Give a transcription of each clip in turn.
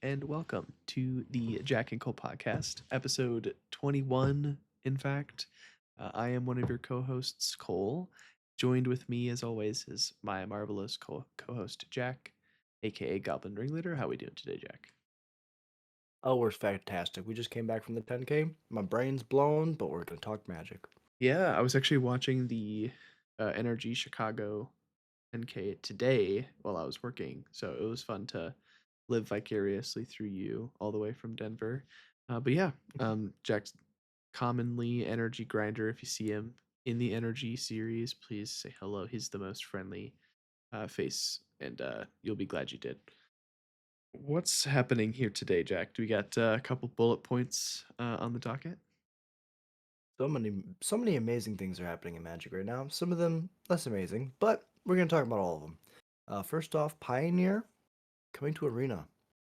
and welcome to the Jack and Cole podcast, episode 21. In fact, I am one of your co hosts, Cole. Joined with me, as always, is my marvelous co host, Jack, aka Goblin Ringleader. How we doing today, Jack? Oh, we're fantastic. We just came back from the 10K. My brain's blown, but we're going to talk magic. Yeah, I was actually watching the NRG Chicago 10K today while I was working, so it was fun to live vicariously through you all the way from Denver. But yeah, Jack's commonly energy grinder. If you see him in the energy series, please say hello. He's the most friendly face, and you'll be glad you did. What's happening here today, Jack? Do we got a couple bullet points on the docket? So many amazing things are happening in Magic right now. Some of them less amazing, but we're going to talk about all of them. First off, Pioneer coming to Arena.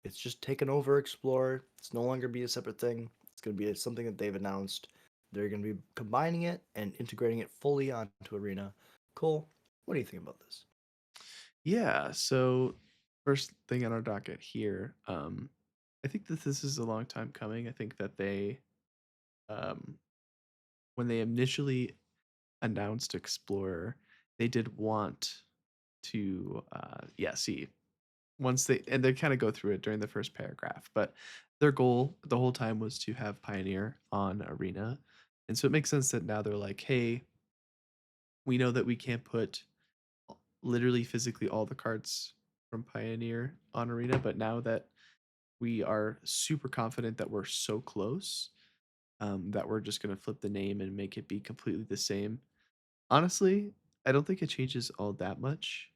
It's just taken over Explorer. It's no longer be a separate thing. It's going to be something that they've announced. They're going to be combining it and integrating it fully onto Arena. Cole, what do you think about this? Yeah. So first thing on our docket here, I think that this is a long time coming. I think that um, when they initially announced Explorer, they did want to, yeah, see, once they kind of go through it during the first paragraph, but their goal the whole time was to have Pioneer on Arena. And so it makes sense that now they're like, hey, we know that we can't put literally physically all the cards from Pioneer on Arena, but now that we are super confident that we're so close, that we're just going to flip the name and make it be completely the same. Honestly, I don't think it changes all that much.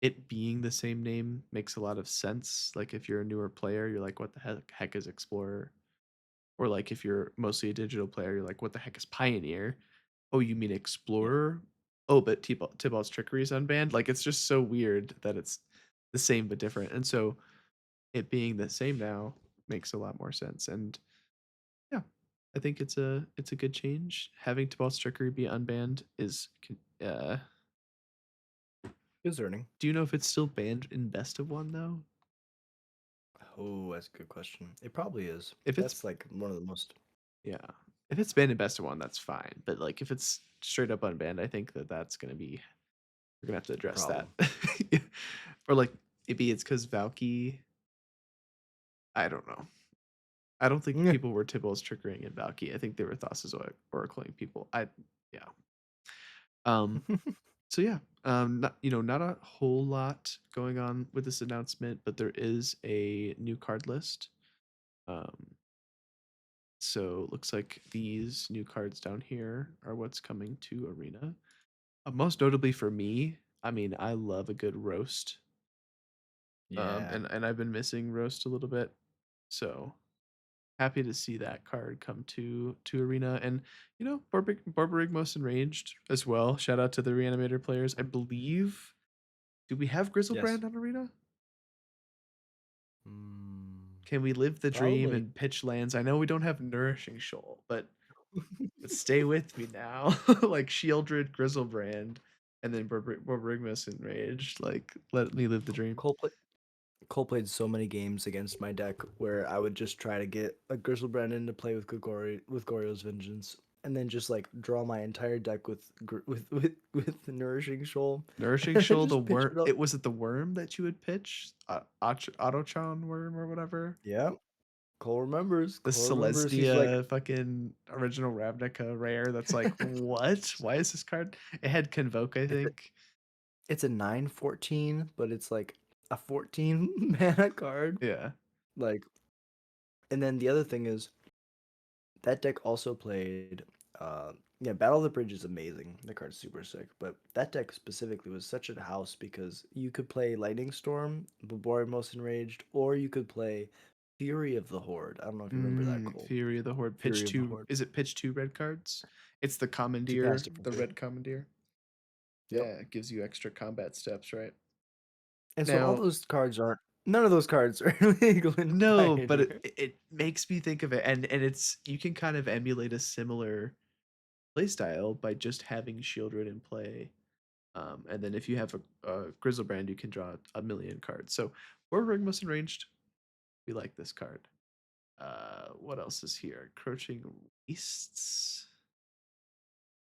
It being the same name makes a lot of sense. Like if you're a newer player, you're like, what the heck is Explorer? Or like if you're mostly a digital player, you're like, what the heck is Pioneer? Oh, you mean Yeah. Explorer? Oh, but Tybalt's Trickery is unbanned. Like it's just so weird that it's the same but different. And so it being the same now makes a lot more sense. And yeah, I think it's a good change. Having Tybalt's Trickery be unbanned is Concerning. do you know if it's still banned in best of one though? Oh, that's a good question. It probably is. If it's That's like one of the most. yeah, if it's banned in best of one, that's fine. But like if it's straight up unbanned, I think that that's gonna be we're gonna have to address that. Problem. Or like maybe it's because Valky. I don't know. I don't think Yeah. people were Tybalt's triggering in Valky. I think they were Thassa's oracling people. Yeah. Um so yeah, not not a whole lot going on with this announcement, but there is a new card list. Um So it looks like these new cards down here are what's coming to Arena. Most notably for me, I mean, I love a good roast. Yeah. And I've been missing roast a little bit. So happy to see that card come to Arena. And Barbarigmos Enraged as well. Shout out to the reanimator players. I believe, do we have Yes. Grizzlebrand on Arena? Mm, Can we live the dream probably. and pitch lands? I know we don't have Nourishing Shoal, but stay with me now. Like Shieldred, Grizzlebrand, and then Borborygmus Enraged. Like, let me live the dream. Cole, play, Cole played so many games against my deck where I would just try to get a Grizzlebrand in to play with Goryo's Vengeance, and then just like draw my entire deck with the Nourishing Shoal, Nourishing and then Shoal, the just pitch worm. it up. Was it the worm that you would pitch? Autochon worm or whatever. Yeah. Cole remembers. The Cole remembers. He's like, Celestia fucking original Ravnica rare. That's like, what? Why is this card? It had Convoke, I it's a, think. it's a 9/14, but it's like a 14 mana card. Yeah. Like, and then the other thing is that deck also played. Yeah, Battle of the Bridge is amazing. That card's super sick. But that deck specifically was such a house because you could play Lightning Storm, Bobori Most Enraged, or you could play Fury of the Horde. I don't know if you remember that, Cole. Fury of the Horde. Pitch Fury of the two. Horde. Is it pitch two red cards? It's the Two Commandeer, caster for the free. red Commandeer. Yep. Yeah, it gives you extra combat steps, right? And so all Now, those cards aren't. None of those cards are legal in no, but Pioneer. it makes me think of it, and it's you can kind of emulate a similar playstyle by just having Shieldred in play. And then if you have a Grizzlebrand, you can draw a million cards. So we're Rigmus Enraged. We like this card. What else is here? Encroaching Wastes,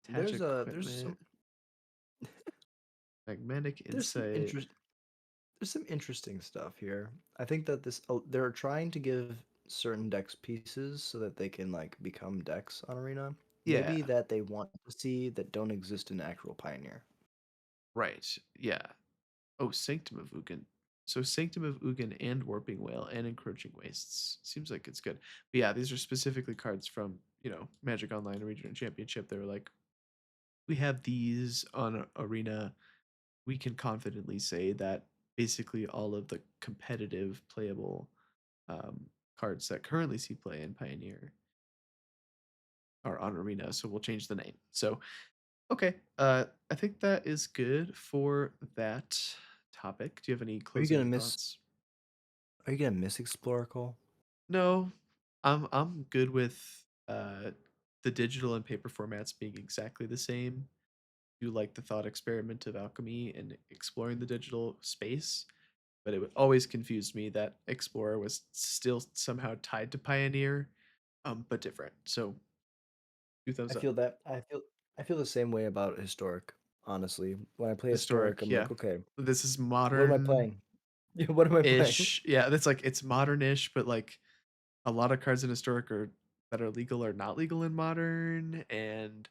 Attach There's some Equipment, Magnetic there's some Insight. interest there's some interesting stuff here. I think that they're trying to give certain decks pieces so that they can like become decks on Arena. Yeah, Maybe that they want to see that don't exist in actual Pioneer. right. Yeah. Oh, Sanctum of Ugin. So Sanctum of Ugin and Warping Whale and Encroaching Wastes. Seems like it's good. But yeah, these are specifically cards from, Magic Online Regional Championship. They were like, we have these on Arena. We can confidently say that basically all of the competitive playable cards that currently see play in Pioneer are on Arena, so we'll change the name. So okay, I think that is good for that topic. Do you have any Are you closing gonna miss thoughts? are you gonna miss Exploracle? No, I'm good with the digital and paper formats being exactly the same. Do like the thought experiment of alchemy and exploring the digital space, but it always confused me that Explorer was still somehow tied to Pioneer, but different. So 2 thumbs I up. feel that I feel the same way about Historic, honestly. When I play Historic, Historic, I'm yeah. like, okay, This is what am I modern playing? Yeah, what am I playing? ish. Yeah, that's like it's modern-ish, but like a lot of cards in historic are that are legal or not legal in modern, and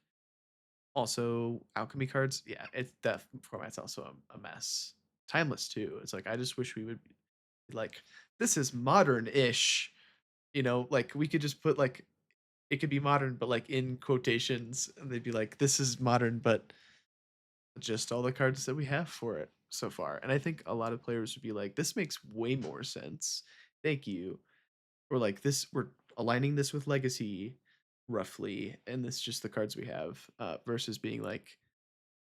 also alchemy cards. Yeah, it's that format's also a mess. Timeless too. It's like I just wish we would be like this is modern-ish. Like we could just put like it could be modern, but like in quotations, and they'd be like, "This is modern, but just all the cards that we have for it so far." And I think a lot of players would be like, "This makes way more sense. Thank you." Or like this, we're aligning this with legacy roughly, and this is just the cards we have. Versus being like,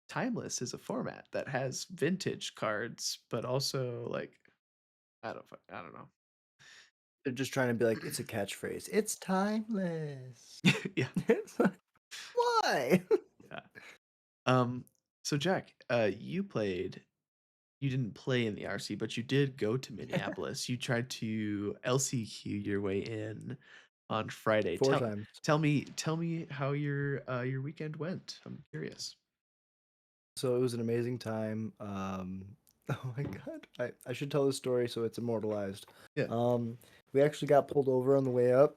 timeless is a format that has vintage cards, but also like I don't know. They're just trying to be like, it's a catchphrase. It's timeless. Yeah, It's like, why? yeah. Um. So Jack, you didn't play in the RC, but you did go to Minneapolis. You tried to LCQ your way in on Friday. Four Tell times. tell me how your weekend went. I'm curious. So it was an amazing time. Oh my God. I should tell this story so it's immortalized. Yeah. Um, we actually got pulled over on the way up,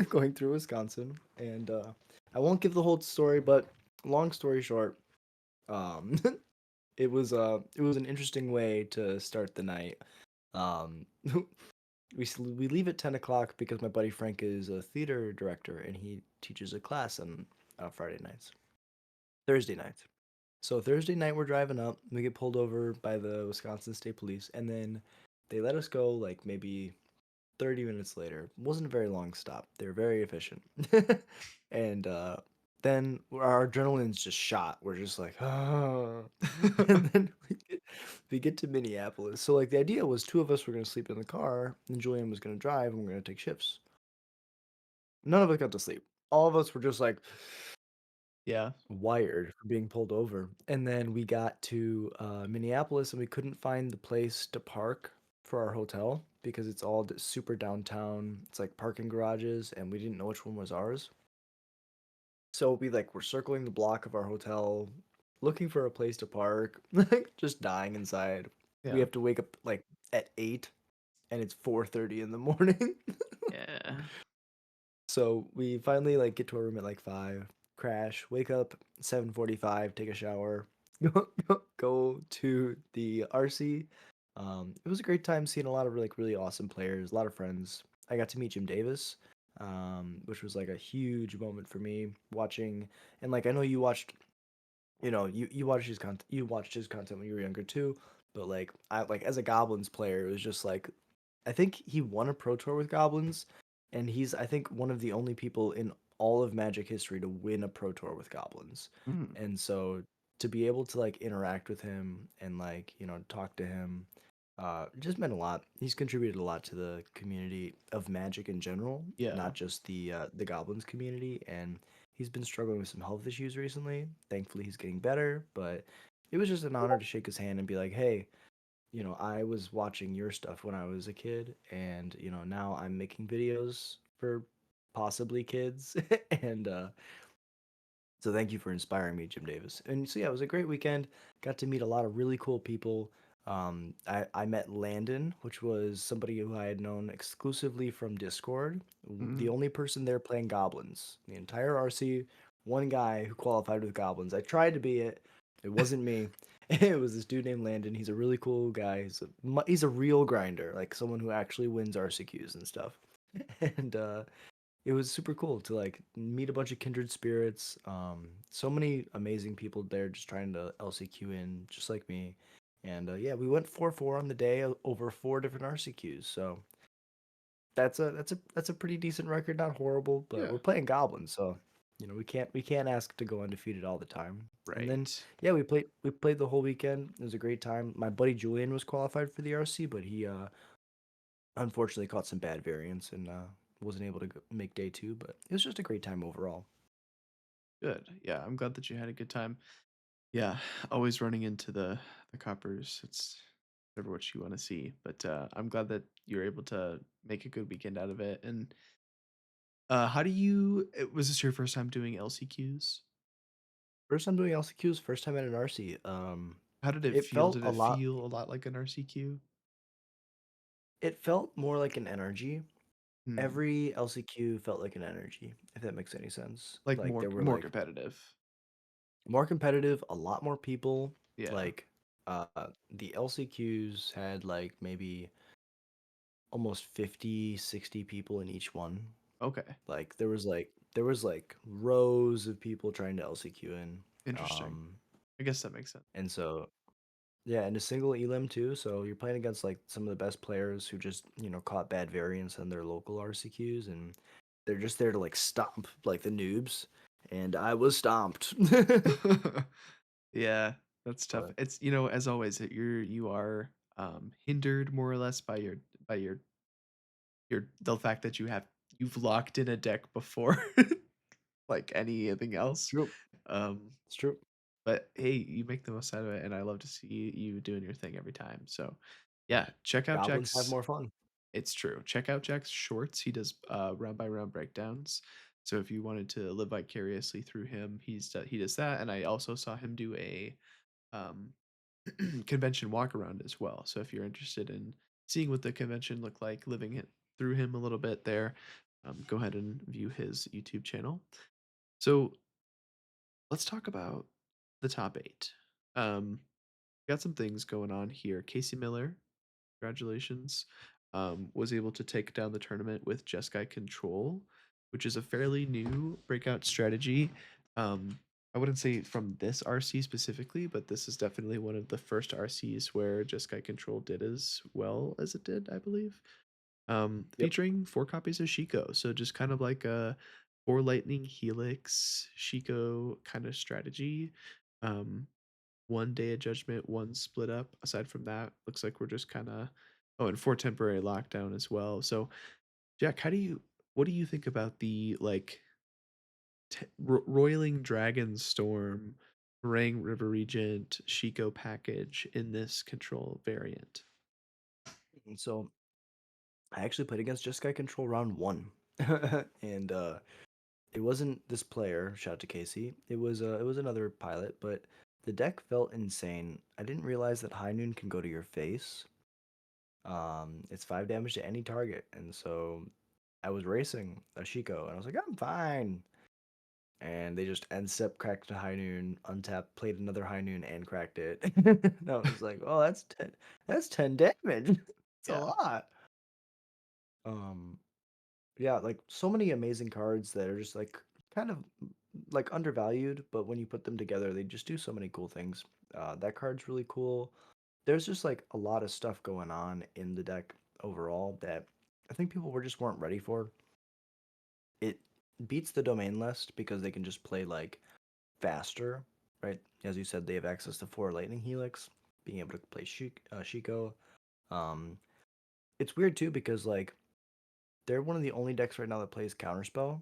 going through Wisconsin. And I won't give the whole story, but long story short, um, it was an interesting way to start the night. Um, we leave at 10 o'clock because my buddy Frank is a theater director and he teaches a class on Friday nights, Thursday nights. So Thursday night we're driving up, we get pulled over by the Wisconsin State Police, and then they let us go like maybe 30 minutes later. It wasn't a very long stop. They were very efficient. And then our adrenaline's just shot. We're just like, oh. And then we get to Minneapolis. So like the idea was two of us were gonna sleep in the car, and Julian was gonna drive, and we're gonna take shifts. None of us got to sleep. All of us were just like Yeah. wired for being pulled over. And then we got to Minneapolis and we couldn't find the place to park for our hotel because it's all super downtown. It's like parking garages and we didn't know which one was ours. So we like were circling the block of our hotel looking for a place to park, like just dying inside. We Yeah. have to wake up like at 8 and it's 4:30 in the morning. Yeah. So we finally like get to our room at like 5, crash, wake up 7:45, take a shower, go to the RC. It was a great time seeing a lot of like really awesome players, a lot of friends. I got to meet Jim Davis, which was like a huge moment for me watching. And like I know you watched, you watched his content, when you were younger too. But like I like as a Goblins player, it was just like I think he won a Pro Tour with Goblins, and he's I think one of the only people in all of Magic history to win a Pro Tour with Goblins. Mm. And so to be able to like interact with him and like, talk to him, just meant a lot. He's contributed a lot to the community of Magic in general, Yeah. not just the Goblins community. And he's been struggling with some health issues recently. Thankfully, he's getting better, but it was just an honor to shake his hand and be like, "Hey, I was watching your stuff when I was a kid, and now I'm making videos for possibly kids, and so thank you for inspiring me, Jim Davis. And so yeah, it was a great weekend. Got to meet a lot of really cool people. I met Landon, which was somebody who I had known exclusively from Discord. The Mm. only person there playing goblins. The entire RC, one guy who qualified with goblins. I tried to be it. It wasn't me. It was this dude named Landon. He's a really cool guy. He's a real grinder, like someone who actually wins RCQs and stuff. And it was super cool to like meet a bunch of kindred spirits. So many amazing people there just trying to LCQ in, just like me. And yeah, we went 4-4 on the day over four different RCQs. So that's a pretty decent record, not horrible, but Yeah. we're playing goblins, so we can't ask to go undefeated all the time. And then Right. yeah, we played the whole weekend. It was a great time. My buddy Julian was qualified for the RC, but he unfortunately caught some bad variants and wasn't able to make day two, but it was just a great time overall. Good. Yeah, I'm glad that you had a good time. Yeah, always running into the coppers. It's never what you want to see, but I'm glad that you're able to make a good weekend out of it. And how do you? Was this your first time doing LCQs? First time doing LCQs, first time at an RC. How did it It feel? felt Did a it lot. feel a lot like an RCQ? It felt more like an energy. Hmm. Every LCQ felt like an energy, if that makes any sense. Like Like there were more like competitive. more competitive, a lot more people. Yeah. Like the LCQs had like maybe almost 50, 60 people in each one. Okay. Like there was like rows of people trying to LCQ in. Interesting. Um I guess that makes sense. and so yeah, and a single elim too. So you're playing against like some of the best players who just, caught bad variants on their local RCQs, and they're just there to like stomp like the noobs. And I was stomped. Yeah, that's tough. But It's as always, you are hindered more or less by your the fact that you've locked in a deck before like anything it's else. true. Um, It's true. but hey, you make the most out of it, and I love to see you doing your thing every time. So yeah, check out Goblins have Jack's. more fun. It's true. Check out Jack's shorts. He does round by round breakdowns. So if you wanted to live vicariously through him, he does that. And I also saw him do a um, convention walk around as well. So if you're interested in seeing what the convention looked like, living it through him a little bit there, go ahead and view his YouTube channel. So let's talk about the top eight. Um, got some things going on here. Casey Miller, congratulations, was able to take down the tournament with Jeskai Control, which is a fairly new breakout strategy. I wouldn't say from this RC specifically, but this is definitely one of the first RCs where Jeskai Control did as well as it did, I believe. Yep. Featuring 4 copies of Shiko, so just kind of like a 4 Lightning Helix Shiko kind of strategy. Um, 1 Day of Judgment, 1 Split Up. Aside from that, looks like we're just kind of and 4 Temporary Lockdown as well. So, Jack, what do you think about the like Roiling Dragon Storm, Rang River Regent, Shiko package in this control variant? And so I actually played against Just Guy Control round one. And it wasn't this player, shout out to Casey. It was another pilot, but the deck felt insane. I didn't realize that High Noon can go to your face. It's 5 damage to any target, and so I was racing a Shiko, and I was like, I'm fine. And they just end step cracked a High Noon, untapped, played another High Noon, and cracked it. And I was like, oh, that's 10 damage. It's a Yeah. lot. Um, yeah, like so many amazing cards that are just like kind of like undervalued, but when you put them together, they just do so many cool things. That card's really cool. There's just like a lot of stuff going on in the deck overall that I think people just weren't ready for. It beats the domain list because they can just play like faster, right? As you said, they have access to 4 Lightning Helix, being able to play Shiko. Um, it's weird too because like they're one of the only decks right now that plays Counterspell.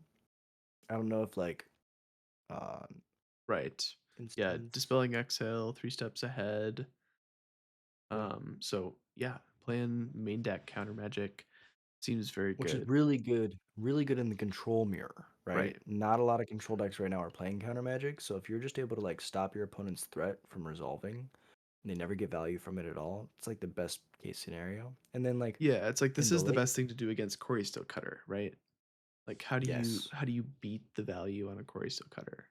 I don't know if like um Right. Yeah, instance. Dispelling Exhale, 3 steps ahead. So yeah, playing main deck counter magic seems very Which is good. really good in the control mirror, right? Right. Not a lot of control decks right now are playing counter magic, so if you're just able to like stop your opponent's threat from resolving, and they never get value from it at all, it's like the best case scenario. And then like Yeah, it's like in this the is the late, best thing to do against Corey Steel Cutter, right? Like yes, how do you beat the value on a Corey Steel Cutter?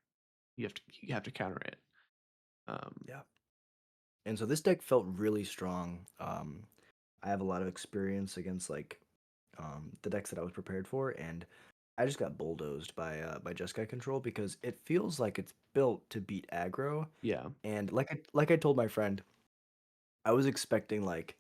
You have to counter it. Um, yeah. And so this deck felt really strong. I have a lot of experience against like the decks that I was prepared for, and I just got bulldozed by Jeskai Control because it feels like it's built to beat aggro. yeah, And like I told my friend, I was expecting like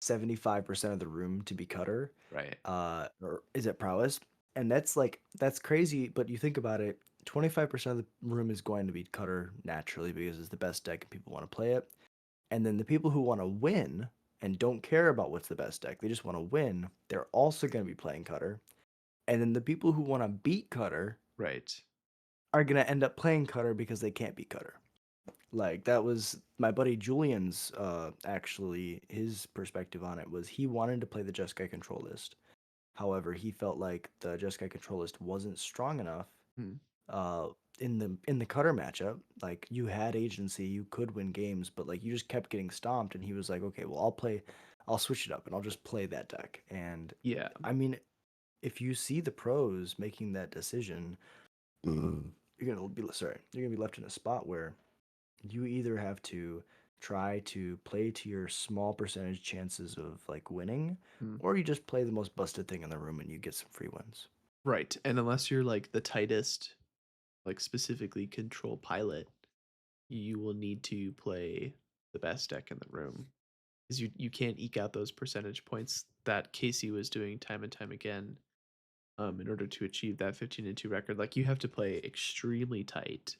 75% of the room to be cutter, right. or is it prowess? And that's like that's crazy, but you think about it, 25% of the room is going to be cutter naturally because it's the best deck and people want to play it. And then the people who want to win and don't care about what's the best deck, they just want to win, they're also going to be playing cutter. And then the people who want to beat cutter Right. are going to end up playing cutter because they can't beat cutter. Like that was my buddy Julian's actually his perspective on it was he wanted to play the Jeskai control list. However, he felt like the Jeskai control list wasn't strong enough Mm, uh in the cutter matchup. Like you had agency, you could win games, but like you just kept getting stomped and he was like, "Okay, well, I'll switch it up and I'll just play that deck." And yeah. I mean, if you see the pros making that decision, you're going to be sorry, you're going to be left in a spot where you either have to try to play to your small percentage chances of like winning, Mm. or you just play the most busted thing in the room and you get some free wins. Right. And unless you're like the tightest, like specifically control pilot, you will need to play the best deck in the room. Because you can't eke out those percentage points that Casey was doing time and time again in order to achieve that 15-2 record. Like you have to play extremely tight.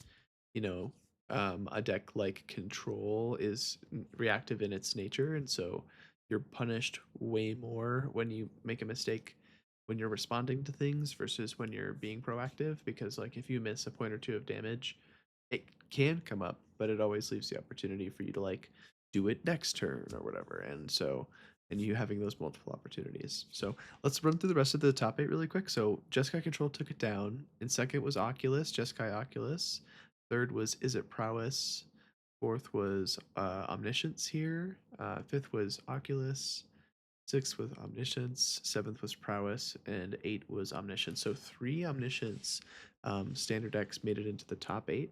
You know, a deck like Control is reactive in its nature, and so you're punished way more when you make a mistake when you're responding to things versus when you're being proactive. Because like if you miss a point or two of damage, it can come up, but it always leaves the opportunity for you to like do it next turn or whatever. And so, and you having those multiple opportunities. So let's run through the rest of the top eight really quick. So Jeskai Control took it down. In second was Oculus, Jeskai Oculus. Third was Is It Prowess. Fourth was Omniscience here. Fifth was Oculus. Sixth was Omniscience. Seventh was Prowess. And eight was Omniscience. So three Omniscience standard decks made it into the top eight.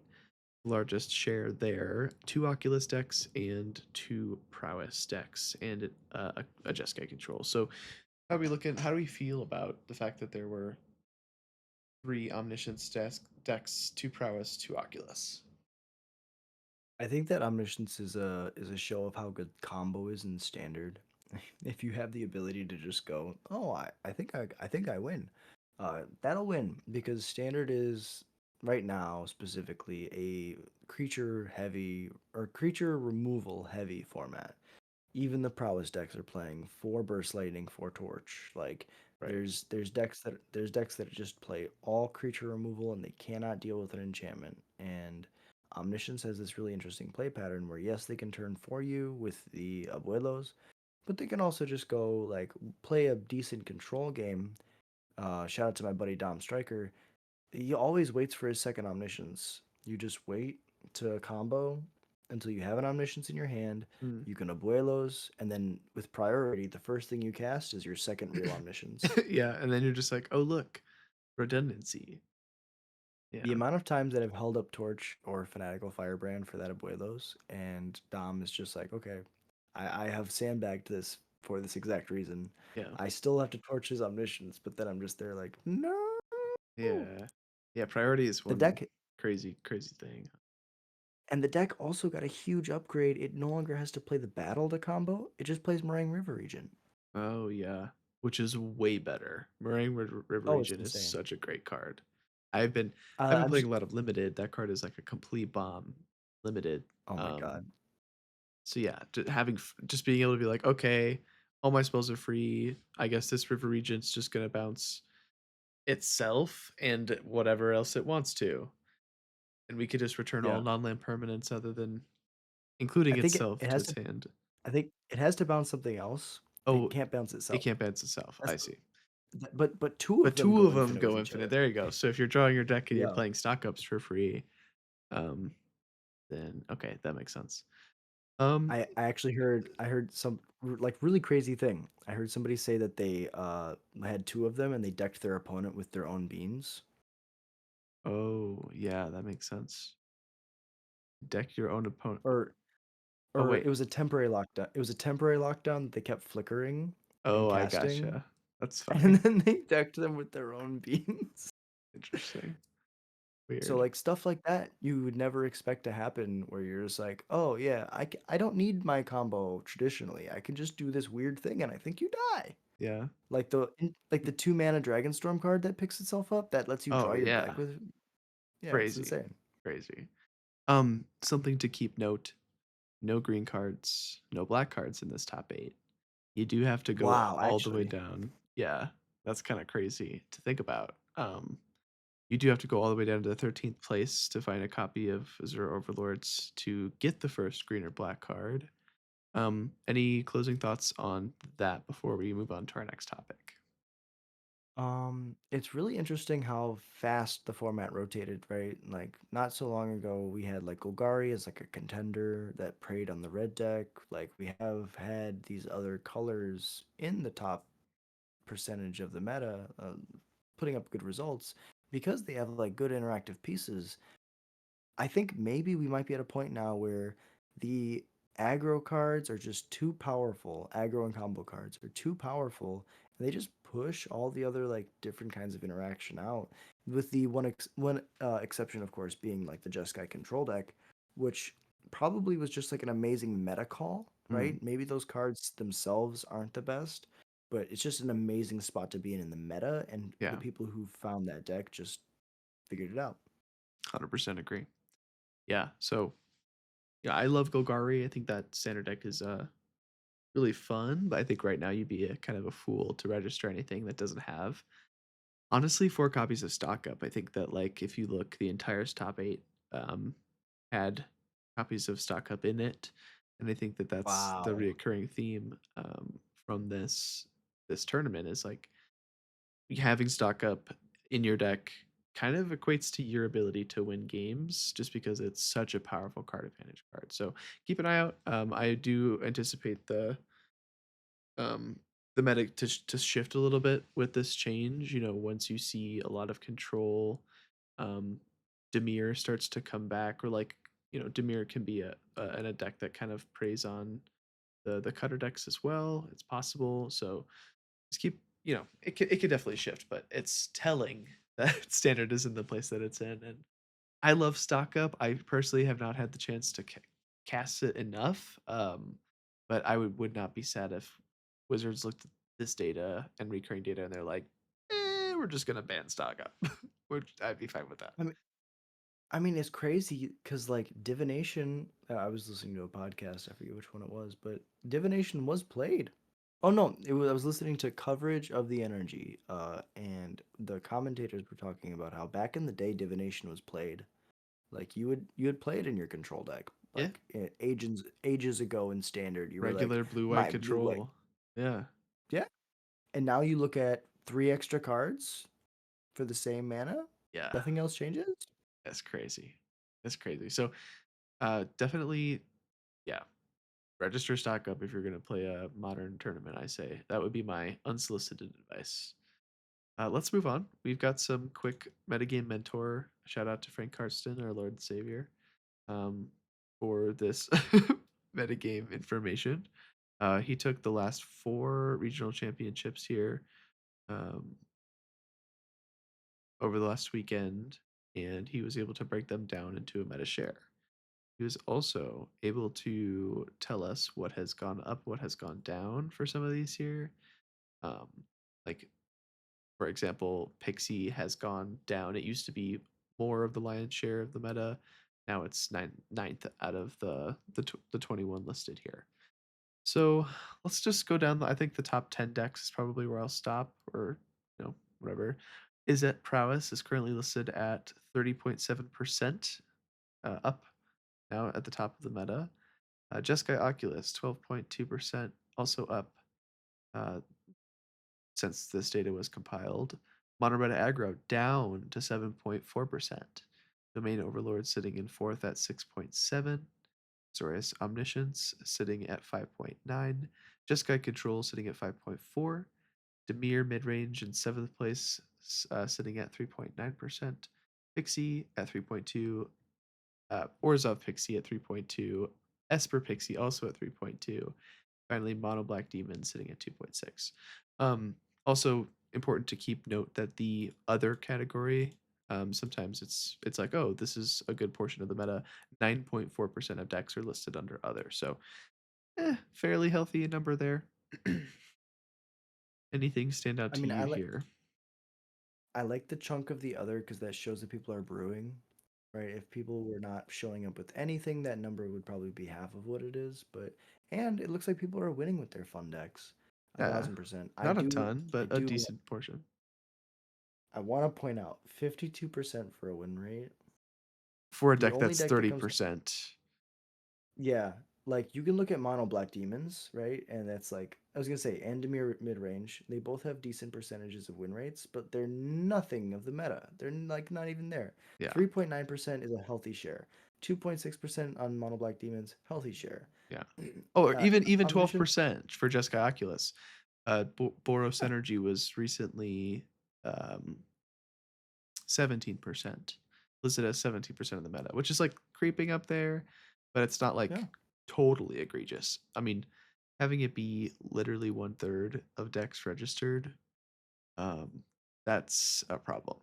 Largest share there. Two Oculus decks and two Prowess decks and a Jeskai control. So how are we looking? How do we feel about the fact that there were three Omniscience decks, two Prowess, two Oculus? I think that omniscience is a show of how good combo is in standard. If you have the ability to just go, oh, I think I win, that'll win because standard is right now specifically a creature heavy or creature removal heavy format. Even the prowess decks are playing four burst lightning, four torch. Like Right. there's decks that just play all creature removal and they cannot deal with an enchantment. And Omniscience has this really interesting play pattern where yes, they can turn for you with the abuelos, but they can also just go like play a decent control game. Shout out to my buddy Dom Striker. He always waits for his second omniscience. You just wait to combo until you have an omniscience in your hand. Mm. You can abuelos, and then with priority, the first thing you cast is your second real omniscience. Yeah, and then you're just like, oh look, redundancy. The Yeah. amount of times that I've held up Torch or Fanatical Firebrand for that abuelos, and Dom is just like, okay, I have sandbagged this for this exact reason. Yeah. I still have to torch his omniscience, but then I'm just there like, no. Yeah. Yeah. Priority is The one deck crazy thing. And the deck also got a huge upgrade. It no longer has to play the battle to combo. It just plays Meringue River region. Oh yeah, which is way better. River Oh, it's Region is insane. such a great card. I've been I've been I'm playing just a lot of limited. That card is like a complete bomb. Limited. oh my Um. god. So yeah, just being able to be like, okay, all my spells are free. I guess this River Region's just gonna bounce itself and whatever else it wants to, and we could just return all Yeah. non-land permanents other than I including think it, itself it to has its to hand. I think it has to bounce something else. It Oh, can't bounce it itself. can't balance itself. That's I the see. but 2 of But them two go of them infinite with go each infinite. other. There you go. So if you're drawing your deck and you're Yeah. playing stock ups for free, um, then okay, that makes sense. I actually heard some like really crazy thing. I heard somebody say that they had 2 of them and they decked their opponent with their own beans. Oh yeah, that makes sense. Deck your own opponent. Or Oh or wait. it was a temporary lockdown. It was a temporary lockdown that they kept flickering and Oh, I casting, gotcha. That's and funny. then they decked them with their own beans. Interesting. So, Weird. like, stuff like that, you would never expect to happen where you're just like, "Oh, yeah, I don't need my combo traditionally. I can just do this weird thing, and I think you die." Yeah. Like the 2 mana Dragonstorm card that picks itself up, that lets you Oh draw your yeah. deck with. Yeah, it's Crazy. insane. Crazy. Something to keep note. No green cards, no black cards in this top 8. You do have to go Wow, all the way actually. down. Yeah. That's kind of crazy to think about. You do have to go all the way down to the 13th place to find a copy of Azure Overlords to get the first green or black card. Any closing thoughts on that before we move on to our next topic? It's really interesting how fast the format rotated, right? Like not so long ago, we had like Golgari as like a contender that preyed on the red deck. Like we have had these other colors in the top percentage of the meta, putting up good results because they have like good interactive pieces. I think maybe we might be at a point now where the aggro cards are just too powerful. Aggro and combo cards are too powerful, and they just push all the other like different kinds of interaction out. With the one exception, of course, being like the Jeskai control deck, which probably was just like an amazing meta call, Mm, right? Maybe those cards themselves aren't the best, but it's just an amazing spot to be in the meta, and the yeah, people who found that deck just figured it out. 100% agree. Yeah, so yeah, I love Golgari. I think that standard deck is really fun, but I think right now you'd be a kind of a fool to register anything that doesn't have honestly 4 copies of stock up. I think that like if you look, the entire top 8 um, had copies of stock up in it, and I think that that's the Wow. reoccurring theme from this tournament is like having stock up in your deck kind of equates to your ability to win games just because it's such a powerful card advantage card. So keep an eye out. I do anticipate um, the meta to shift a little bit with this change. You know, once you see a lot of control, um, Demir starts to come back, or like Demir can be in a deck that kind of preys on the cutter decks as well. It's possible. So just keep it could definitely shift, but it's telling that standard is in the place that it's in. And I love stock up. I personally have not had the chance to cast it enough, but I would not be sad if Wizards looked at this data and recurring data and they're like, we're just gonna ban stock up, which I'd be fine with that. I mean, it's crazy because like divination. I was listening to a podcast. I forget which one it was, but divination was played. Oh no, it was. I was listening to coverage of the energy, and the commentators were talking about how back in the day divination was played. Like you would play it in your control deck. Yeah, Like ages ago in standard, you were like regular blue white my blue white. control. Yeah, Yeah, and now you look at 3 extra cards for the same mana. yeah, Nothing else changes. that's crazy. That's crazy. So, definitely, yeah, register stock up if you're going to play a modern tournament. I say that would be my unsolicited advice. Let's move on. We've got some quick metagame mentor. Shout out to Frank Karsten, our Lord and Savior, um, for this metagame information. He took the last 4 regional championships here um, over the last weekend, and he was able to break them down into a meta share. He was also able to tell us what has gone up, what has gone down for some of these here. Um, like for example, Pixie has gone down. It used to be more of the lion's share of the meta. Now it's ninth out of the 21 listed here. So let's just go down. I think the top 10 decks is probably where I'll stop, or whatever. Is at Prowess is currently listed at 30.7% up now at the top of the meta. Jeskai Oculus, 12.2%, also up uh, since this data was compiled. Monoretta Aggro down to 7.4%. Domain Overlord sitting in fourth at 6.7. Zorius Omniscience sitting at 5.9. Jeskai Control sitting at 5.4. Demir Midrange in seventh place, sitting at 3.9%. Pixie at 3.2. Orzhov Pixie at 3.2. Esper Pixie also at 3.2. Finally, Mono Black Demon sitting at 2.6. Also important to keep note that the other category, sometimes it's like, oh, this is a good portion of the meta. 9.4% of decks are listed under other, so fairly healthy number there. Anything stand out I to mean, you here? I like the chunk of the other because that shows that people are brewing, right? If people were not showing up with anything, that number would probably be half of what it is. But and it looks like people are winning with their fun decks, a Yeah, thousand percent. not a ton, I but a do, decent portion. I want to point out 52% for a win rate. For a The deck only that's deck that comes 30%. Yeah, like you can look at Mono Black Demons, right? And that's like I was gonna say Endemir mid range. They both have decent percentages of win rates, but they're nothing of the meta. They're like not even there. Yeah, 3.9% is a healthy share. 2.6% on Mono Black Demons, healthy share. yeah. Oh, or even Omniscience, 12% for Jeskai Oculus. Boros Energy was recently um, 17%, listed as 17% of the meta, which is like creeping up there, but it's not yeah. like totally egregious. I mean, having it be literally one third of decks registered, um, that's a problem.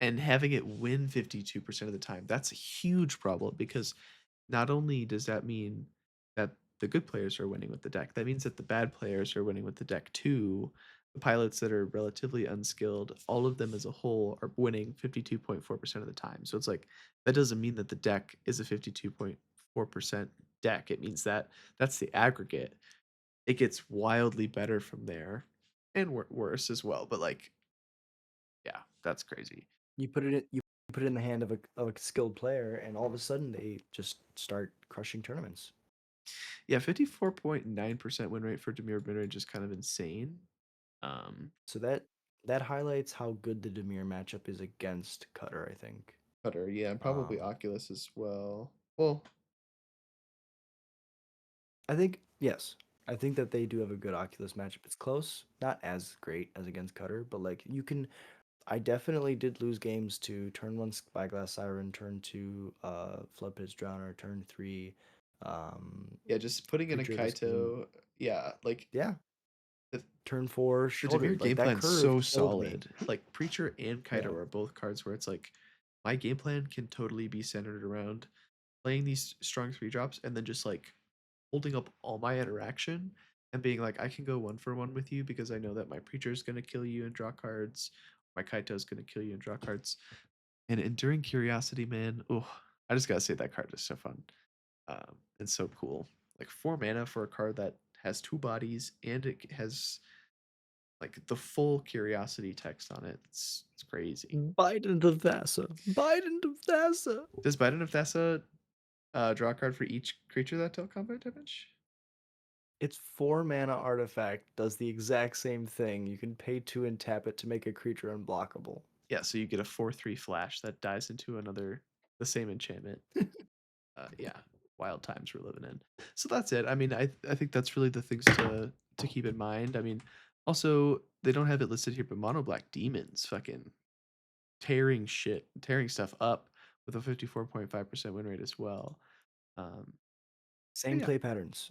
And having it win 52% of the time, that's a huge problem because not only does that mean that the good players are winning with the deck, that means that the bad players are winning with the deck too. The pilots that are relatively unskilled, all of them as a whole are winning 52.4% of the time. So it's like that doesn't mean that the deck is a 52.4% deck. It means that that's the aggregate. It gets wildly better from there and worse as well. But like, yeah, that's crazy. You put it in the hand of a skilled player, and all of a sudden they just start crushing tournaments. Yeah, 54.9% win rate for Demir Midrange is kind of insane. Um, So that highlights how good the Demir matchup is against Cutter, I think. Cutter, yeah, and probably Um, Oculus as well. Well, I think yes. I think that they do have a good Oculus matchup. It's close, not as great as against Cutter, but like you can. I definitely did lose games to turn one Spyglass Siren, turn two Flood Pitch Drowner, turn three yeah, just putting in a Preacher of the Scheme. Kaito, yeah, like Yeah, the turn four the Demir Shouldered. Like game that plan's curve so killed me. solid. Like Preacher and Kaito Yeah, are both cards where it's like my game plan can totally be centered around playing these strong three drops and then just like holding up all my interaction and being like, I can go one for one with you because I know that my Preacher is going to kill you and draw cards. My Kaito is going to kill you and draw cards. And Enduring Curiosity, man, oh, I just gotta say that card is so fun. And so cool. Like 4 mana for a card that has two bodies and it has like the full Curiosity text on it. It's crazy. Biden to Thassa. Biden to Thassa. Does Biden of Thassa draw a card for each creature that dealt combat damage? Its 4 mana artifact does the exact same thing. You can pay two and tap it to make a creature unblockable. Yeah, so you get a 4/3 flash that dies into another the same enchantment. Yeah, wild times we're living in. So that's it. I mean, I think that's really the things to keep in mind. I mean, also they don't have it listed here, but Mono Black Demons fucking tearing stuff up with a 54.5% win rate as well. Um, but Same yeah, play patterns.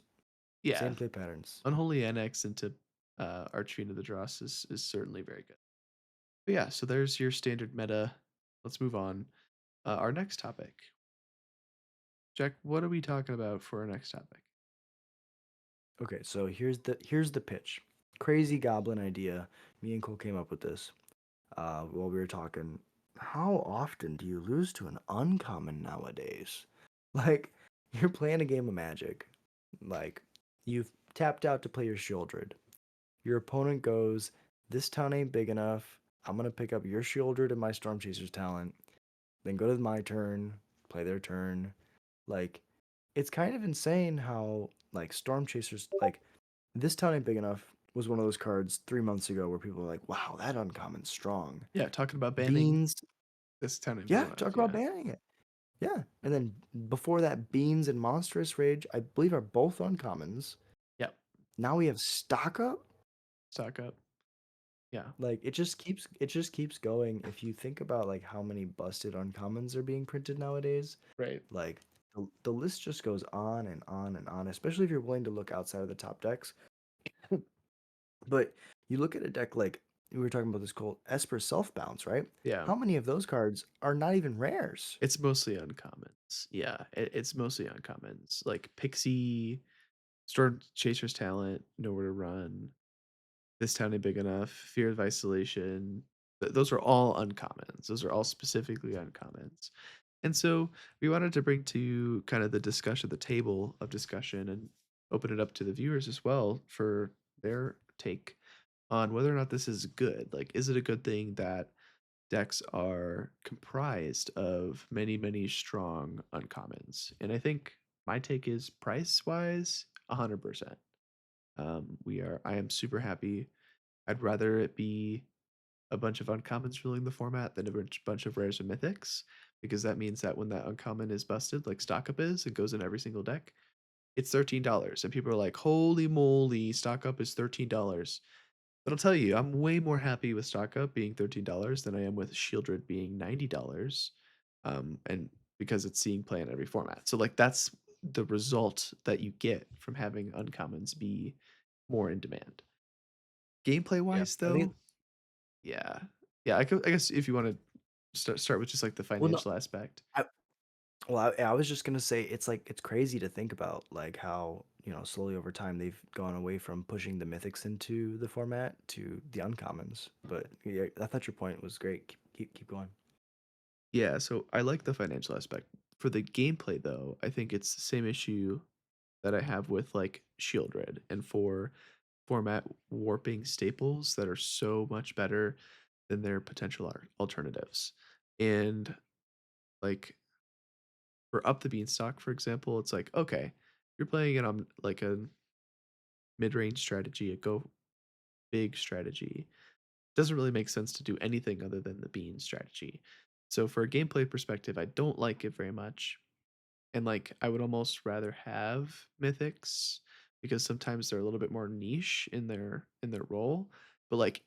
yeah, Same play patterns. Unholy Annex into Archfiend of the Dross is certainly very good. But yeah, so there's your standard meta. Let's move on. Our next topic, Jack. What are we talking about for our next topic? Okay, so here's the pitch. Crazy goblin idea. Me and Cole came up with this while we were talking. How often do you lose to an uncommon nowadays? Like you're playing a game of Magic. Like you've tapped out to play your Shieldred. Your opponent goes, "This town ain't big enough. I'm gonna pick up your Shieldred and my Storm Chaser's talent. Then go to my turn, play their turn." Like it's kind of insane how like Storm Chasers like this town ain't big enough was one of those cards 3 months ago where people were like, wow, that uncommon's strong. Yeah, talking about banning Beans, this town ain't big yeah, enough. talk about Yeah. banning it. Yeah. And then before that, Beans and Monstrous Rage, I believe are both uncommons. Yep. Now we have Stock Up. Stock up. Yeah. Like it just keeps going. If you think about like how many busted uncommons are being printed nowadays, Right. like the list just goes on and on and on, especially if you're willing to look outside of the top decks. But you look at a deck like we were talking about this called Esper Self Bounce, right? Yeah. How many of those cards are not even rares? It's mostly uncommons. Yeah, it's mostly uncommons. Like Pixie, Storm Chaser's Talent, Nowhere to Run, This Town Ain't Big Enough, Fear of Isolation. Those are all uncommons. Those are all specifically uncommons. And so we wanted to bring to kind of the discussion, the table of discussion, and open it up to the viewers as well for their take on whether or not this is good. Like, is it a good thing that decks are comprised of many, many strong uncommons? And I think my take is price wise, 100%. I am super happy. I'd rather it be a bunch of uncommons ruling the format than a bunch of rares and mythics, because that means that when that uncommon is busted, like stock up is, it goes in every single deck. It's $13, and people are like, "Holy moly, stock up is $13." But I'll tell you, I'm way more happy with stock up being $13 than I am with Shieldred being $90. And because it's seeing play in every format. So like that's the result that you get from having uncommons be more in demand. Gameplay Yeah. wise I think though, yeah. Yeah, I guess if you want to start with just like the well no financial aspect. I I was just gonna say it's like it's crazy to think about like how, you know, slowly over time they've gone away from pushing the mythics into the format to the uncommons. But yeah, I thought your point was great. Keep going. Yeah, so I like the financial aspect. For the gameplay though, I think it's the same issue that I have with like Shieldred, and for format warping staples that are so much better than their potential alternatives. And like for Up the Beanstalk, for example, it's like, okay, you're playing it on like a mid-range strategy, a go big strategy. Doesn't really make sense to do anything other than the bean strategy. So for a gameplay perspective, I don't like it very much. And like I would almost rather have mythics because sometimes they're a little bit more niche in their role. But like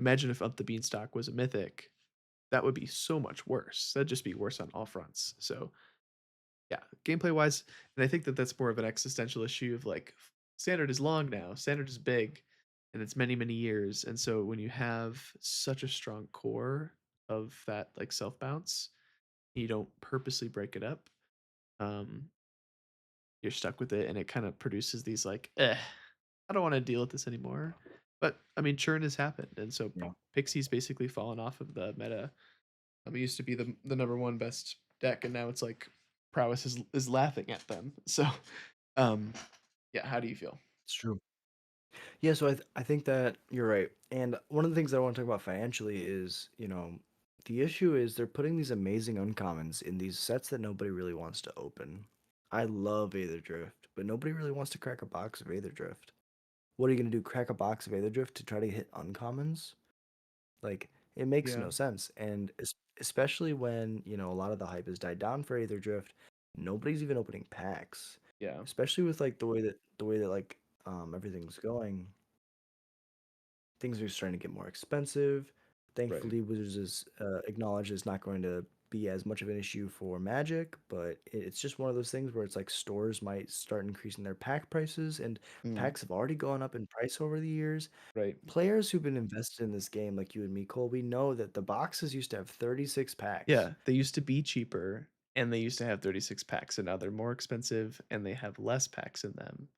imagine if Up the Beanstalk was a mythic, that would be so much worse. That'd just be worse on all fronts. So yeah, gameplay wise, and I think that that's more of an existential issue of like standard is long now, standard is big, and it's many many years, and so when you have such a strong core of that like self bounce, you don't purposely break it up. Um, you're stuck with it, and it kind of produces these like, I don't want to deal with this anymore. But I mean, churn has happened, and so Yeah. Pixie's basically fallen off of the meta. It used to be the number one best deck, and now it's like prowess is laughing at them. So, um, yeah, how do you feel? It's true. Yeah, so I think that you're right. And one of the things that I want to talk about financially is, you know, the issue is they're putting these amazing uncommons in these sets that nobody really wants to open. I love Aether Drift, but nobody really wants to crack a box of Aether Drift. What are you gonna do? Crack a box of Aether Drift to try to hit uncommons? Like, it makes Yeah, no sense. And especially when, you know, a lot of the hype has died down for Aether Drift, nobody's even opening packs. yeah, Especially with like the way that like everything's going, things are starting to get more expensive. right. Thankfully, Wizards is acknowledged it's not going to be as much of an issue for Magic, but it's just one of those things where it's like stores might start increasing their pack prices, and Mm, packs have already gone up in price over the years. right. Players who've been invested in this game, like you and me, Cole, we know that the boxes used to have 36 packs, Yeah, they used to be cheaper, and they used to have 36 packs, and now they're more expensive, and they have less packs in them.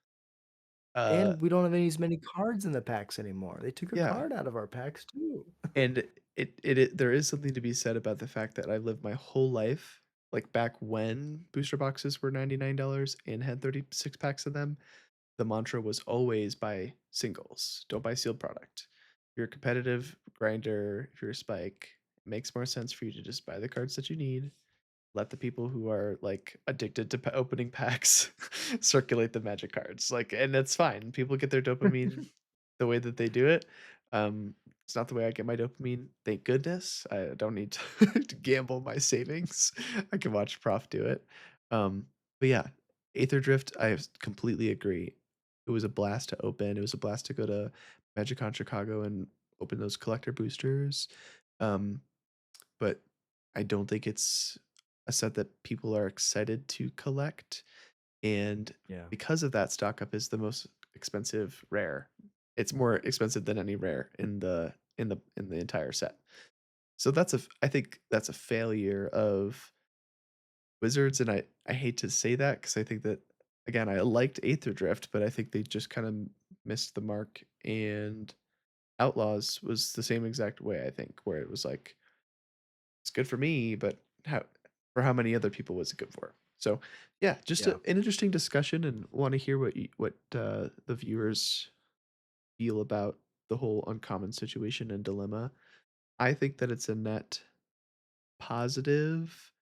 Uh, and we don't have any as many cards in the packs anymore. They took a yeah, card out of our packs too. and it there is something to be said about the fact that I lived my whole life, like back when booster boxes were $99 and had 36 packs of them. The mantra was always buy singles, don't buy sealed product. If you're a competitive grinder, if you're a spike, it makes more sense for you to just buy the cards that you need let the people who are, like, addicted to opening packs circulate the magic cards, like, and that's fine. People get their dopamine the way that they do it. It's not the way I get my dopamine, thank goodness. I don't need to to gamble my savings. I can watch Prof do it. But yeah, Aether Drift, completely agree. It was a blast to open. It was a blast to go to MagicCon Chicago and open those collector boosters. Um, but I don't think it's a set that people are excited to collect, and Yeah. because of that, stock up is the most expensive rare. It's more expensive than any rare in the entire set. So I think that's a failure of Wizards, and I hate to say that because I think that again, I liked Aether Drift, but I think they just kinda missed the mark, and Outlaws was the same exact way, I think, where it was like, "It's good for me, but how many other people was it good for?" So, yeah, just Yeah. an interesting discussion and wanna hear the viewers feel about the whole uncommon situation and dilemma. I think that it's a net positive,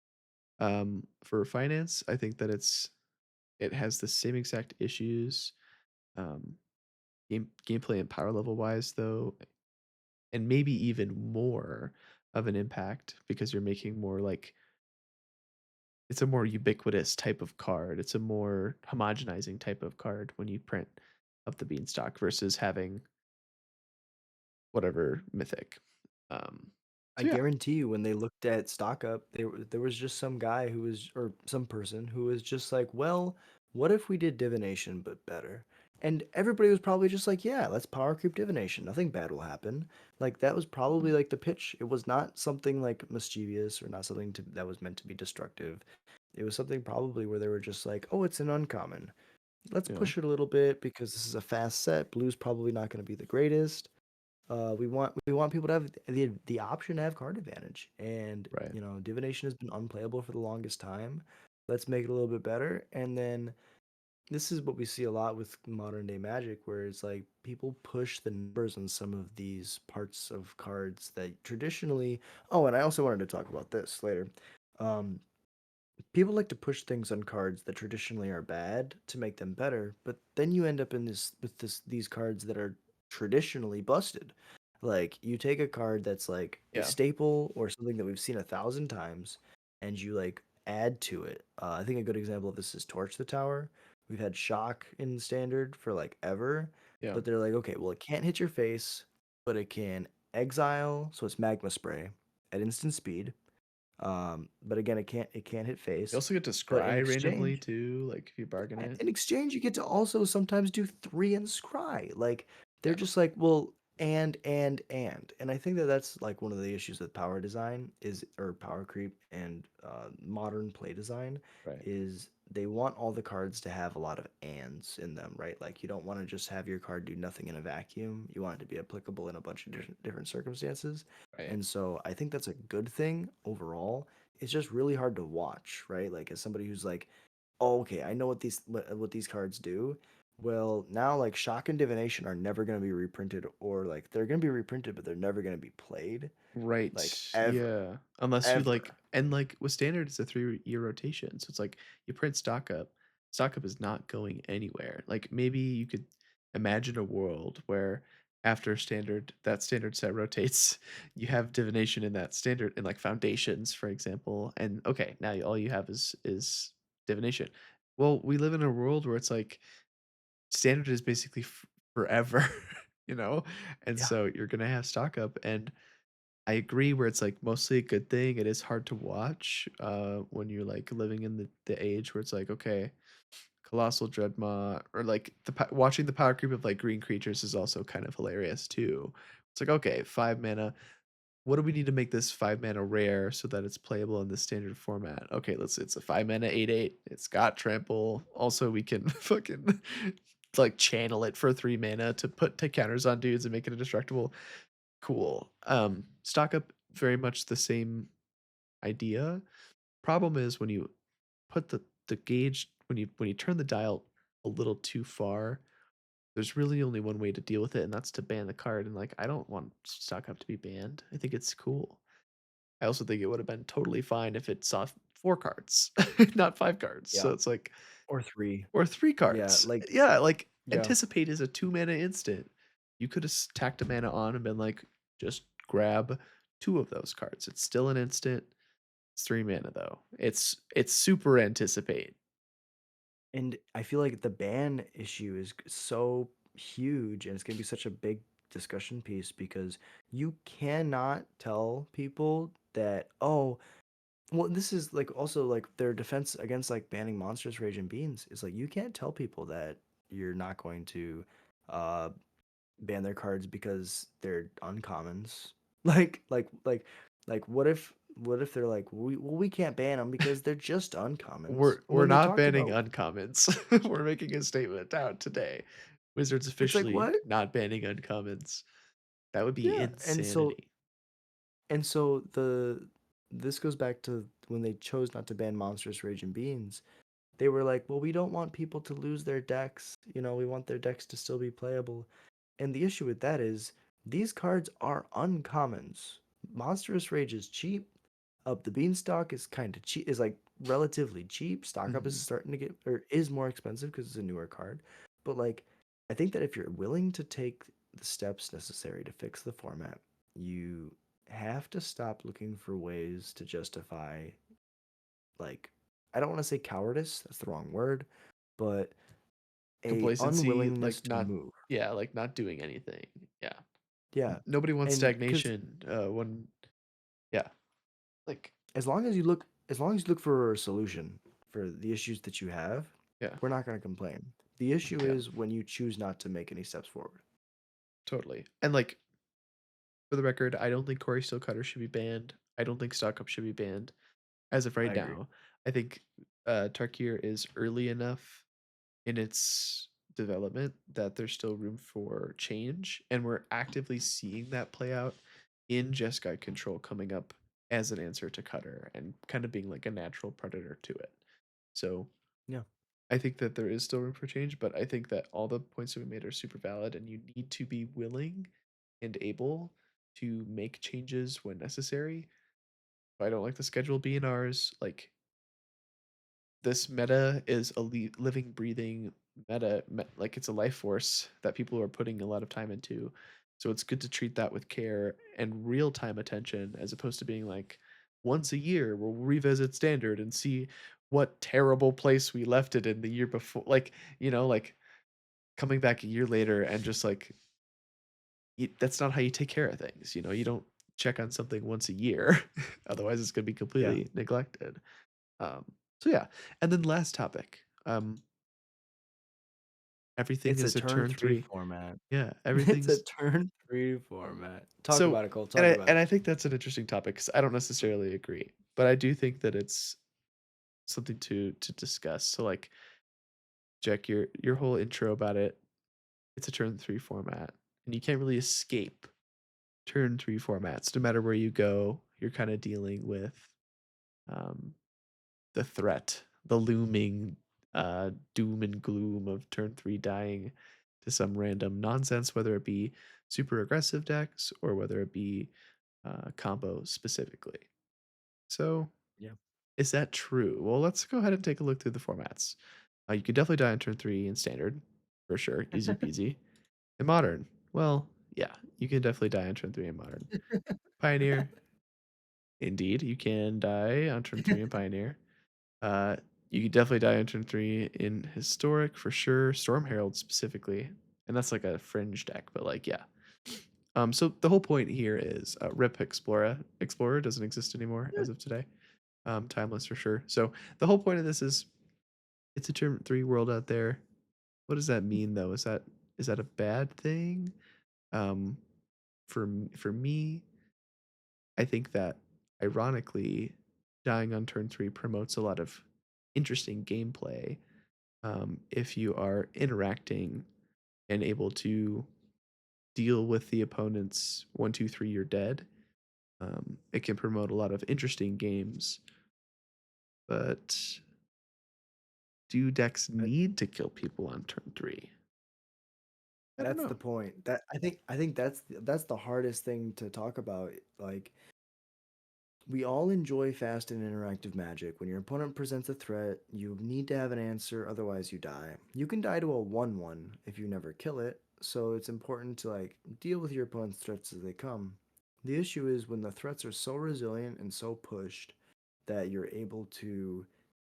for finance. I think that it has the same exact issues, um, gameplay and power level wise, though, and maybe even more of an impact because you're making more like it's a more ubiquitous type of card. It's a more homogenizing type of card when you print up the beanstalk versus having whatever mythic. I So yeah, guarantee you when they looked at stock up, there was just some guy who was or some person who was just like, "Well, what if we did divination but better?" And everybody was probably just like, "Yeah, let's power creep divination. Nothing bad will happen." Like that was probably like the pitch. It was not something like mischievous or not something that was meant to be destructive. It was something probably where they were just like, "Oh, it's an uncommon. Let's yeah, push it a little bit because this is a fast set. Blue's probably not going to be the greatest. We want people to have the option to have card advantage, and right, divination has been unplayable for the longest time. Let's make it a little bit better, and then this is what we see a lot with modern day Magic, where it's like people push the numbers on some of these parts of cards that traditionally. Oh, and I also wanted to talk about this later. Um, People like to push things on cards that traditionally are bad to make them better, but then you end up in this with these cards that are traditionally busted. Like you take a card that's like a yeah. staple or something that we've seen 1,000 times, and you like add to it. I think a good example of this is Torch the Tower. We've had Shock in standard for like ever, Yeah. but they're like, okay, well it can't hit your face, but it can exile, so it's magma spray at instant speed. But again, it can't hit You face. also get to But in scry randomly exchange, too, like if you bargain yeah, it. in exchange, you get to also sometimes do three and scry. Like they're Yeah, just like, well, and I think that that's like one of the issues with power design is or power creep and modern play design right, is they want all the cards to have a lot of ands in them, right? Like you don't want to just have your card do nothing in a vacuum. You want it to be applicable in a bunch of different circumstances. right. And so I think that's a good thing overall. It's just really hard to watch, right? Like as somebody who's like, oh, okay, I know what these cards do. Well, now like Shock and Divination are never going to be reprinted, or like they're going to be reprinted, but they're never going to be played, like Right, ever, yeah, unless you, like ever. and, like, with standard, it's a 3-year rotation, so it's like you print stock up is not going anywhere, like, maybe you could imagine a world where after standard that standard set rotates, you have divination in that standard in, like, foundations, for example, and, okay, now all you have is divination. Well, we live in a world where it's like standard is basically forever, you know, and Yeah, so you're gonna have stock up, and I agree where it's, like, mostly a good thing. It is hard to watch, when you're, like, living in the age where it's like, okay, Colossal Dreadmaw or, like, watching the power creep of, like, green creatures is also kind of hilarious too. It's like, okay, 5 mana. What do we need to make this 5 mana rare so that it's playable in the standard format? Okay, it's a 5 mana 8/8. It's got trample. Also, we can fucking, like, channel it for 3 mana to take counters on dudes and make it indestructible. Cool. Stock up, very much the same idea. Problem is when you put the gauge when you turn the dial a little too far, there's really only one way to deal with it, and that's to ban the card. And like, I don't want stock up to be banned. I think it's cool. I also think it would have been totally fine if it saw 4 cards, not 5 cards. Yeah, So it's like or 3. or 3 Yeah, cards. like Yeah, like, yeah. Anticipate is a 2 mana instant. You could have tacked a mana on and been like, "Just grab 2 of those cards." It's still an instant. It's 3 mana, though. It's super Anticipate. And I feel like the ban issue is so huge and it's going to be such a big discussion piece because you cannot tell people that, oh, well, this is like also like their defense against like banning monsters, rage, and beans is like you can't tell people that you're not going to uh ban their cards because they're uncommons. Like what if they're like we can't ban them because they're just uncommons We're when they not talked banning about uncommons. We're making a statement out today. Wizards it's like officially what? not banning uncommons. That would be Yeah, insanity. and so the this goes back to when they chose not to ban monsters, rage, and beans. They were like, well, we don't want people to lose their decks. We want their decks to still be playable. And the issue with that is these cards are uncommons. Monstrous Rage is cheap. Up the Beanstalk is kind of cheap, is like relatively cheap. Stock Up is Mhm. starting to get, or is more expensive because it's a newer card. But like, I think that if you're willing to take the steps necessary to fix the format, you have to stop looking for ways to justify, like, I don't want to say cowardice, that's the wrong word, but a Complacency, unwillingness like, to not move. yeah, like, not doing anything. Yeah. Yeah. Nobody wants And because stagnation, when yeah, like as long as you look for a solution for the issues that you have, yeah, we're not going to complain. The issue yeah, is when you choose not to make any steps forward. totally. And, like, for the record, I don't think Corey Steel Cutter should be banned. I don't think Stock Up should be banned as of I right agree. now. I think, Tarkir is early enough in its development that there's still room for change, and we're actively seeing that play out in Jeskai Control coming up as an answer to Cutter and kind of being like a natural predator to it. So Yeah. I think that there is still room for change, but I think that all the points that we made are super valid, and you need to be willing and able to make changes when necessary. If I don't like the schedule being ours, like, this meta is a living, breathing like it's a life force that people are putting a lot of time into. So it's good to treat that with care and real time attention as opposed to being like, once a year we'll revisit standard and see what terrible place we left it in the year before. Like, like coming back a year later and just like, that's not how you take care of things. You don't check on something once a year. Otherwise it's going to be Yeah. completely neglected. Um, so yeah, and then last topic. Everything It's a is a turn turn three 3. format. Yeah, It's a everything's turn three format. Talk so about it, Cole. and Talk I about and it. I think that's an interesting topic because I don't necessarily agree, but I do think that it's something to discuss. So like, Jack, your whole intro about it, it's a turn 3 format, and you can't really escape turn 3 formats. No matter where you go, you're kind of dealing with um, the threat, the looming doom and gloom of turn 3 dying to some random nonsense, whether it be super aggressive decks or whether it be combo specifically. So, Yeah. is that true? Well, let's go ahead and take a look through the formats. You could definitely die on turn 3 in standard, for sure, easy peasy. In modern, well, yeah, you can definitely die on turn 3 in modern. Pioneer, indeed, you can die on turn 3 in Pioneer. Uh, you could definitely die on turn 3 in Historic for sure. Storm Herald specifically, and that's like a fringe deck, but like yeah. So the whole point here is Rip Explorer. Explorer doesn't exist anymore Yeah. as of today. Timeless for sure. So the whole point of this is it's a turn 3 world out there. What does that mean though? Is that a bad thing? Um, for me, I think that ironically, dying on turn 3 promotes a lot of interesting gameplay if you are interacting and able to deal with the opponent's 1, 2, 3, you're dead. It can promote a lot of interesting games, but do decks That, need to kill people on turn 3? I don't that's know. the point. That I think that's the hardest thing to talk about. Like We all enjoy fast and interactive magic. When your opponent presents a threat, you need to have an answer, otherwise you die. You can die to a 1/1 if you never kill it, so it's important to like deal with your opponent's threats as they come. The issue is when the threats are so resilient and so pushed that you're able to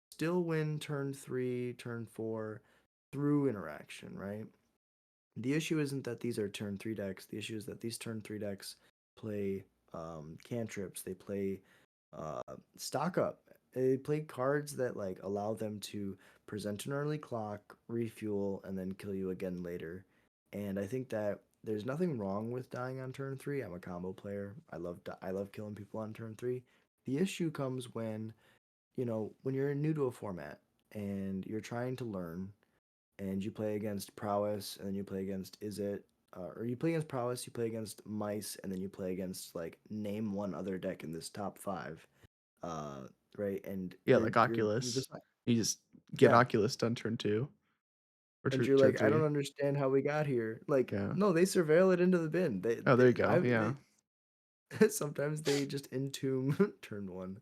still win turn 3, turn 4 through interaction, right? The issue isn't that these are turn 3 decks. The issue is that these turn 3 decks play cantrips. They play stock up. They play cards that like allow them to present an early clock, refuel, and then kill you again later. And I think that there's nothing wrong with dying on turn 3. I'm a combo player. I love killing people on turn 3. The issue comes when, when you're new to a format and you're trying to learn and you play against prowess, and then you play against is it, or you play against prowess, you play against mice, and then you play against like name one other deck in this top five, uh, right? And Yeah, like you Oculus. decide, You just get yeah, Oculus done turn 2 or and you're turn like, I don't 3. understand how we got here. Like, Yeah. no, they surveil it into the bin. Oh, there you go. Yeah. Sometimes they just entomb turn one.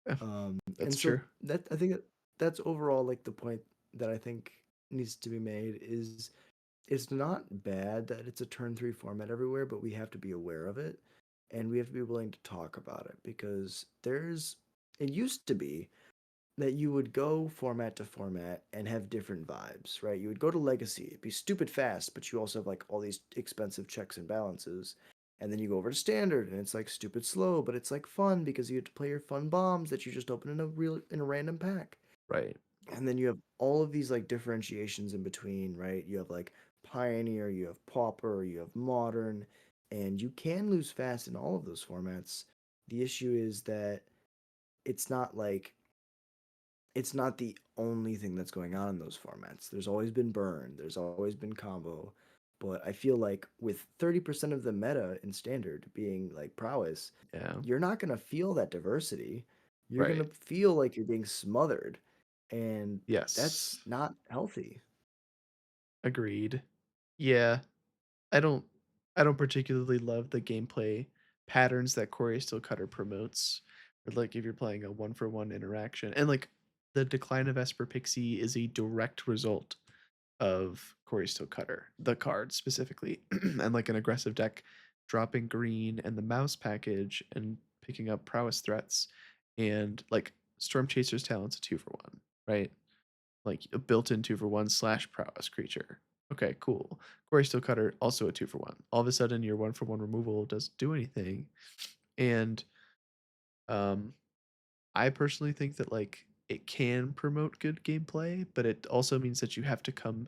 Yeah, And that's so true. that I think that's overall like the point that I think needs to be made is it's not bad that it's a turn 3 format everywhere, but we have to be aware of it and we have to be willing to talk about it because it used to be that you would go format to format and have different vibes, right? You would go to Legacy, it'd be stupid fast, but you also have like all these expensive checks and balances. And then you go over to Standard and it's like stupid slow, but it's like fun because you get to play your fun bombs that you just open in a random pack. Right. And then you have all of these like differentiations in between, right? You have like Pioneer, you have Pauper, you have Modern, and you can lose fast in all of those formats. The issue is that it's not like it's not the only thing that's going on in those formats. There's always been burn, there's always been combo, but I feel like with 30% of the meta in standard being like prowess, Yeah. you're not going to feel that diversity. You're going Right. to feel like you're being smothered, and that's Yes. not healthy. Agreed. Yeah. I don't I don't particularly love the gameplay patterns that Corey Still Cutter promotes. Or like if you're playing a one for one interaction. And like the decline of Esper Pixie is a direct result of Corey Still Cutter, the card specifically. And like an aggressive deck dropping green and the mouse package and picking up prowess threats and like Storm Chaser's talent's a 2 for 1, right? Like a built-in 2 for 1 slash prowess creature. Okay, cool. Quarry Steel Cutter, also a 2 for 1. All of a sudden, your 1 for 1 removal doesn't do anything. And um, I personally think that like it can promote good gameplay, but it also means that you have to come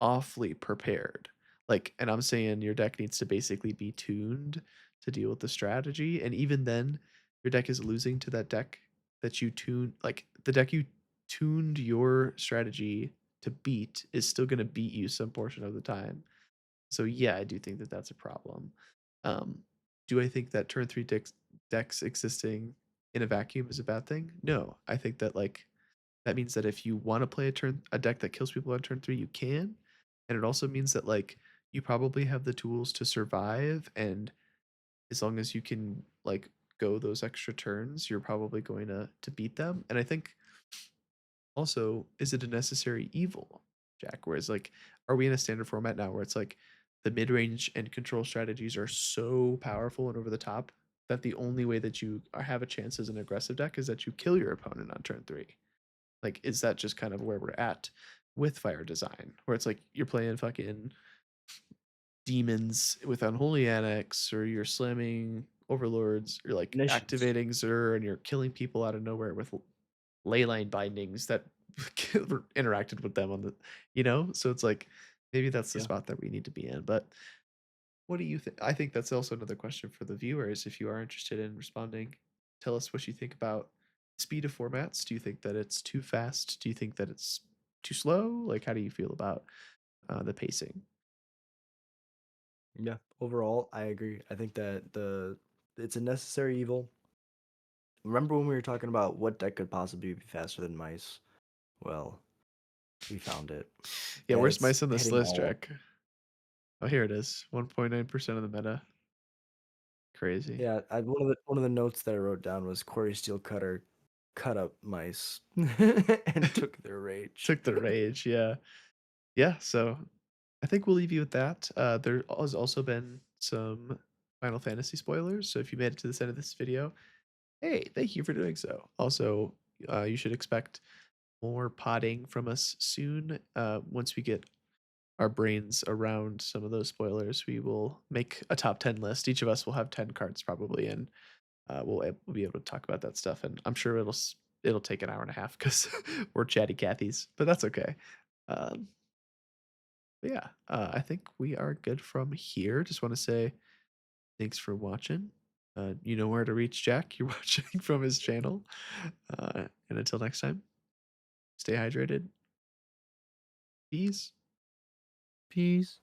awfully prepared. Like, and I'm saying your deck needs to basically be tuned to deal with the strategy. And even then, your deck is losing to that deck that you tune, like the deck you tuned your strategy to beat is still going to beat you some portion of the time. So yeah, I do think that that's a problem. Um, do I think that turn 3 decks existing in a vacuum is a bad thing? No, I think that like that means that if you want to play a deck that kills people on turn 3, you can. And it also means that like you probably have the tools to survive, and as long as you can like go those extra turns, you're probably going to beat them. And I think also, is it a necessary evil, Jack? Whereas like are we in a standard format now where it's like the mid-range and control strategies are so powerful and over the top that the only way that you have a chance as an aggressive deck is that you kill your opponent on turn 3? Like, is that just kind of where we're at with fire design, where it's like you're playing fucking demons with unholy annex, or you're slamming overlords, you're like Omniscience. activating Zur, and you're killing people out of nowhere with leyline bindings that interacted with them on the, So it's like maybe that's the Yeah. spot that we need to be in. But what do you think? I think that's also another question for the viewers. If you are interested in responding, tell us what you think about speed of formats. Do you think that it's too fast? Do you think that it's too slow? Like, how do you feel about the pacing? Yeah. Overall, I agree. I think that the it's a necessary evil. Remember when we were talking about what deck could possibly be faster than mice? Well, we found it. Yeah, And where's it's mice on this hitting list, all Jack? Oh, here it is. 1.9% of the meta. Crazy. Yeah, one of the notes that I wrote down was Quarry Steel Cutter cut up mice and took their rage. Took the rage, yeah. Yeah, so I think we'll leave you with that. There has also been some Final Fantasy spoilers, so if you made it to this end of this video, hey, thank you for doing so. Also, you should expect more potting from us soon. Once we get our brains around some of those spoilers, we will make a top 10 list. Each of us will have 10 cards probably, and we'll be able to talk about that stuff. And I'm sure it'll take an hour and a half because we're chatty Cathy's, but that's okay. Um, but yeah, I think we are good from here. Just want to say thanks for watching. You know where to reach Jack. You're watching from his channel. And until next time, stay hydrated. Peace. Peace.